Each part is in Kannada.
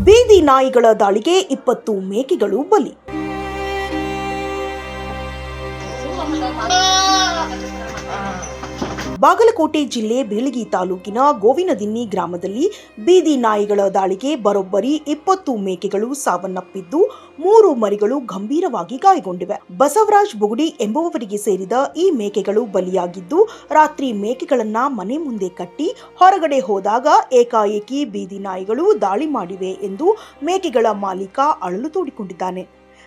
ಬೀದಿ ನಾಯಿಗಳ ದಾಳಿಗೆ 20 ಮೇಕೆಗಳು ಬಲಿ. ಬಾಗಲಕೋಟೆ ಜಿಲ್ಲೆ ಬೀಳಗಿ ತಾಲೂಕಿನ ಗೋವಿನದಿನ್ನಿ ಗ್ರಾಮದಲ್ಲಿ ಬೀದಿ ನಾಯಿಗಳ ದಾಳಿಗೆ ಬರೋಬ್ಬರಿ 20 ಮೇಕೆಗಳು ಸಾವನ್ನಪ್ಪಿದ್ದು 3 ಮರಿಗಳು ಗಂಭೀರವಾಗಿ ಗಾಯಗೊಂಡಿವೆ. ಬಸವರಾಜ್ ಬುಗುಡಿ ಎಂಬುವವರಿಗೆ ಸೇರಿದ ಈ ಮೇಕೆಗಳು ಬಲಿಯಾಗಿದ್ದು, ರಾತ್ರಿ ಮೇಕೆಗಳನ್ನ ಮನೆ ಮುಂದೆ ಕಟ್ಟಿ ಹೊರಗಡೆ ಹೋದಾಗ ಏಕಾಏಕಿ ಬೀದಿ ನಾಯಿಗಳು ದಾಳಿ ಮಾಡಿವೆ ಎಂದು ಮೇಕೆಗಳ ಮಾಲೀಕ ಅಳಲು ತೋಡಿಕೊಂಡಿದ್ದಾನೆ.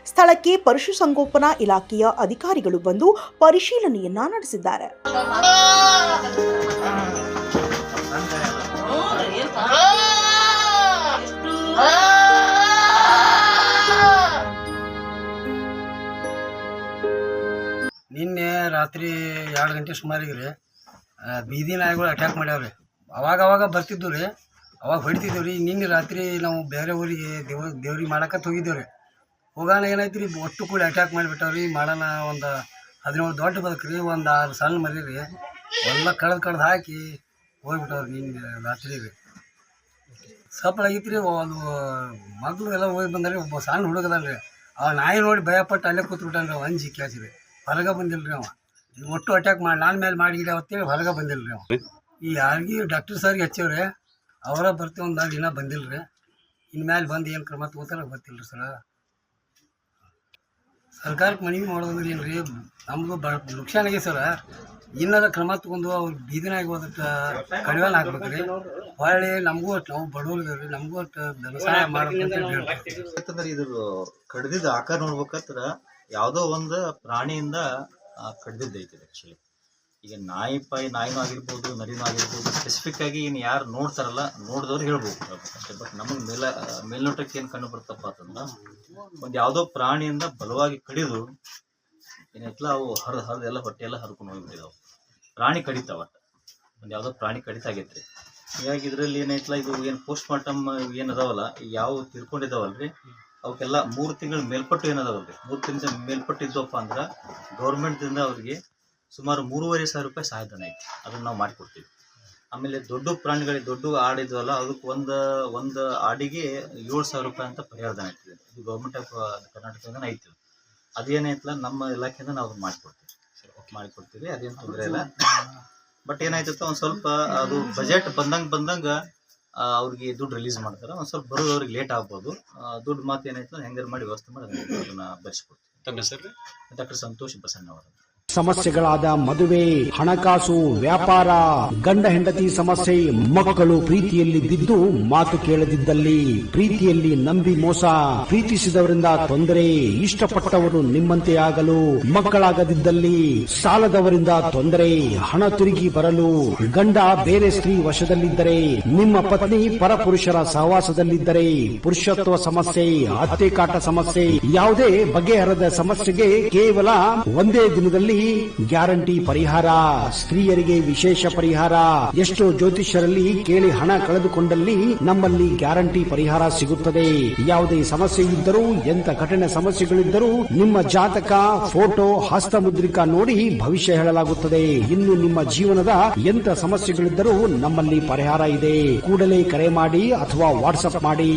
ಸ್ಥಳಕ್ಕೆ ಪಶುಸಂಗೋಪನಾ ಇಲಾಖೆಯ ಅಧಿಕಾರಿಗಳು ಬಂದು ಪರಿಶೀಲನೆಯನ್ನ ನಡೆಸಿದ್ದಾರೆ. ನಿನ್ನೆ ರಾತ್ರಿ 2 ಗಂಟೆ ಸುಮಾರಿಗೆ ಬೀದಿ ನಾಯಿಗಳು ಅಟ್ಯಾಕ್ ಮಾಡ್ಯಾವ್ರಿ. ಅವಾಗ ಬರ್ತಿದ್ದು ರೀ, ಅವಾಗ ಹೊಡಿತಿದ್ದೇವೆ ರೀ. ನಿನ್ನೆ ರಾತ್ರಿ ನಾವು ಬೇರೆ ಊರಿಗೆ ದೇವ್ರಿಗೆ ಮಾಡಕತ್ತು ಹೋಗಿದ್ದೇವೆ ರೀ. ಹೋಗೋಣ ಏನಾಯ್ತು ರೀ, ಒಟ್ಟು ಕೂಡ ಅಟ್ಯಾಕ್ ಮಾಡಿಬಿಟ್ಟವ್ರಿ. ಮಾಡೋಣ ಒಂದು 17 ದೊಡ್ಡ ಬದುಕ್ರಿ, ಒಂದು 6 ಸಣ್ಣ ಮರಿ ರೀ, ಎಲ್ಲ ಕಡ್ದು ಹಾಕಿ ಹೋಗ್ಬಿಟ್ಟವ್ರಿ ನಿನ್ನೆ ರಾತ್ರಿ ರೀ. ಸಪ್ಪಳಾಗಿತ್ತು ರೀ. ಅದು ಮಗಳು ಎಲ್ಲ ಹೋಗಿ ಬಂದ್ರಿ. ಒಬ್ಬ ಸಣ್ಣ ಹುಡುಗದಲ್ಲ ರೀ, ಅವ ನಾಯಿ ನೋಡಿ ಭಯಪಟ್ಟು ಅಲ್ಲೇ ಕೂತ್ಬಿಟ್ಟಾನ ರೀ. ಅಂಜಿ ಕ್ಯಾಸಿರಿ ಹೊರಗೆ ಬಂದಿಲ್ಲ ರೀ. ಅವ ಒಟ್ಟು ಅಟ್ಯಾಕ್ ಮಾಡಿ ನಾನು ಮೇಲೆ ಮಾಡಿಗಿಡ ಅವತ್ತೇಳಿ ಹೊರಗೆ ಬಂದಿಲ್ಲ ರೀ. ಅವ ಈ ಯಾರಿಗೆ ಡಾಕ್ಟರ್ ಸರ್ಗೆ ಹಚ್ಚೇವ್ರಿ, ಅವರ ಬರ್ತೀವಿ ಒಂದು ದಿನ ಬಂದಿಲ್ಲ ರೀ. ಇನ್ಮೇಲೆ ಬಂದು ಏನು ಕ್ರಮ ತಗೋತಾರ ಗೊತ್ತಿಲ್ಲ ರೀ. ಸರ್ಕಾರಕ್ಕೆ ಮನವಿ ಮಾಡೋದಂದ್ರೆ ಏನು ರೀ, ನಮಗೂ ನುಕ್ಸಾನ್ ಆಗಿದೆ ಸರ. ಏನಾರ ಕ್ರಮ ತಗೊಂಡು ಅವ್ರು ಬೀದಿನಾಗಿ ಹೋದಕ್ಕೆ ಕಡಿವಾಲ ಹಾಕ್ಬೇಕು ರೀ. ಹೊಳ್ಳಿ ನಮಗೂ ಒಟ್ಟು ನಾವು ಬಡವ್ರಿಗೆ ರೀ, ನಮಗೂ ಒಟ್ಟು ವ್ಯವಸಾಯ ಮಾಡ್ಬೇಕಂತಂದ್ರೆ ಇದ್ರ ಕಡ್ದಿದ್ದ ಆಕಾರ ನೋಡ್ಬೇಕಂದ್ರೆ ಯಾವುದೋ ಒಂದು ಪ್ರಾಣಿಯಿಂದ ಕಡ್ದಿದ್ದೈತಿ ಆ್ಯಕ್ಚುಲಿ. ಈಗ ನಾಯಿನೂ ಆಗಿರ್ಬೋದು, ನರಿನೂ ಆಗಿರ್ಬೋದು. ಸ್ಪೆಸಿಫಿಕ್ ಆಗಿ ಏನು ಯಾರು ನೋಡ್ತಾರಲ್ಲ, ನೋಡಿದವ್ರು ಹೇಳ್ಬೋದು ಅಷ್ಟೇ. ಬಟ್ ನಮಗೆ ಮೇಲ್ನೋಟಕ್ಕೆ ಏನು ಕಂಡು ಬರ್ತಪ್ಪ ಅಂತಂದ್ರೆ, ಒಂದು ಯಾವುದೋ ಪ್ರಾಣಿಯಿಂದ ಬಲವಾಗಿ ಕಡಿದು ಏನೈತಲ್ಲ, ಅವು ಹರಿದೆಲ್ಲ ಹೊಟ್ಟೆಲ್ಲ ಹರ್ಕೊಂಡು ಹೋಗ್ಬಿಟ್ಟಿದಾವೆ. ಪ್ರಾಣಿ ಕಡಿತಾವ, ಒಂದು ಯಾವುದೋ ಪ್ರಾಣಿ ಕಡಿತಾಗೈತ್ರಿ. ಹೀಗಾಗಿ ಇದರಲ್ಲಿ ಏನೈತಲ್ಲ, ಇದು ಏನು ಪೋಸ್ಟ್ ಮಾರ್ಟಮ್ ಏನದಾವಲ್ಲ, ಯಾವ ತಿರ್ಕೊಂಡಿದ್ದಾವಲ್ರಿ, ಅವಕ್ಕೆಲ್ಲ 3 ತಿಂಗಳ ಮೇಲ್ಪಟ್ಟು ಏನದಾವಲ್ರಿ, 3 ತಿಂಗಳ ಮೇಲ್ಪಟ್ಟು ಇದ್ದವಪ್ಪ ಅಂದ್ರೆ ಗೌರ್ಮೆಂಟ್ದಿಂದ ಅವ್ರಿಗೆ ಸುಮಾರು 3,500 ರೂಪಾಯಿ ಸಹಾಯಧನ ಐತಿ. ಅದನ್ನು ನಾವು ಮಾಡಿಕೊಡ್ತೀವಿ. ಆಮೇಲೆ ದೊಡ್ಡ ಪ್ರಾಣಿಗಳಿಗೆ, ದೊಡ್ಡ ಆಡಿದ್ವಲ್ಲ, ಅದಕ್ಕೆ ಒಂದು ಆಡಿಗೆ 7,000 ರೂಪಾಯಿ ಅಂತ ಪರಿಹಾರಧನ ಐತಿ. ಇದು ಗೌರ್ಮೆಂಟ್ ಆಫ್ ಕರ್ನಾಟಕದಿಂದ ಐತಿ. ಅದೇನೈತಲ್ಲ, ನಮ್ಮ ಇಲಾಖೆಯಿಂದ ನಾವು ಅದನ್ನು ಮಾಡಿಕೊಡ್ತೀವಿ. ಅದೇನು ತೊಂದರೆ ಇಲ್ಲ. ಬಟ್ ಏನಾಯ್ತದ, ಒಂದು ಸ್ವಲ್ಪ ಅದು ಬಜೆಟ್ ಬಂದಂಗೆ ಅವ್ರಿಗೆ ದುಡ್ಡು ರಿಲೀಸ್ ಮಾಡ್ತಾರೆ. ಒಂದು ಸ್ವಲ್ಪ ಬರೋದು ಅವ್ರಿಗೆ ಲೇಟ್ ಆಗ್ಬೋದು. ದುಡ್ಡು ಮಾತು ಏನಾಯ್ತಲ್ಲ, ಹೆಂಗಾರು ಮಾಡಿ ವ್ಯವಸ್ಥೆ ಮಾಡಿ ಅದನ್ನು ಬರೆಸ್ಕೊಡ್ತೀವಿ. ಡಾಕ್ಟರ್ ಸಂತೋಷ್ ಬಸಣ್ಣ ಅವರು. ಸಮಸ್ಯೆಗಳಾದ ಮದುವೆ, ಹಣಕಾಸು, ವ್ಯಾಪಾರ, ಗಂಡ ಹೆಂಡತಿ ಸಮಸ್ಯೆ, ಮಕ್ಕಳು ಪ್ರೀತಿಯಲ್ಲಿ ಬಿದ್ದು ಮಾತು ಕೇಳದಿದ್ದಲ್ಲಿ, ಪ್ರೀತಿಯಲ್ಲಿ ನಂಬಿ ಮೋಸ, ಪ್ರೀತಿಸಿದವರಿಂದ ತೊಂದರೆ, ಇಷ್ಟಪಟ್ಟವರು ನಿಮ್ಮಂತೆ ಆಗಲು ಮಕ್ಕಳಾಗದಿದ್ದಲ್ಲಿ, ಸಾಲದವರಿಂದ ತೊಂದರೆ, ಹಣ ತಿರುಗಿ ಬರಲು, ಗಂಡ ಬೇರೆ ಸ್ತ್ರೀ ವಶದಲ್ಲಿದ್ದರೆ, ನಿಮ್ಮ ಪತ್ನಿ ಪರಪುರುಷರ ಸಹವಾಸದಲ್ಲಿದ್ದರೆ, ಪುರುಷತ್ವ ಸಮಸ್ಯೆ, ಅತ್ತೆ ಕಾಟ ಸಮಸ್ಯೆ, ಯಾವುದೇ ಬಗೆಹರದ ಸಮಸ್ಯೆಗೆ ಕೇವಲ ಒಂದೇ ದಿನದಲ್ಲಿ ಗ್ಯಾರಂಟಿ ಪರಿಹಾರ. ಸ್ತ್ರೀಯರಿಗೆ ವಿಶೇಷ ಪರಿಹಾರ. ಎಷ್ಟೋ ಜ್ಯೋತಿಷ್ಯರಲ್ಲಿ ಕೇಳಿ ಹಣ ಕಳೆದುಕೊಂಡಲ್ಲಿ ನಮ್ಮಲ್ಲಿ ಗ್ಯಾರಂಟಿ ಪರಿಹಾರ ಸಿಗುತ್ತದೆ. ಯಾವುದೇ ಸಮಸ್ಯೆ ಇದ್ದರೂ, ಎಂತ ಕಠಿಣ ಸಮಸ್ಯೆಗಳಿದ್ದರೂ ನಿಮ್ಮ ಜಾತಕ, ಫೋಟೋ, ಹಸ್ತಮುದ್ರಿಕಾ ನೋಡಿ ಭವಿಷ್ಯ ಹೇಳಲಾಗುತ್ತದೆ. ಇನ್ನು ನಿಮ್ಮ ಜೀವನದ ಎಂತ ಸಮಸ್ಯೆಗಳಿದ್ದರೂ ನಮ್ಮಲ್ಲಿ ಪರಿಹಾರ ಇದೆ. ಕೂಡಲೇ ಕರೆ ಮಾಡಿ ಅಥವಾ ವಾಟ್ಸ್ಆಪ್ ಮಾಡಿ.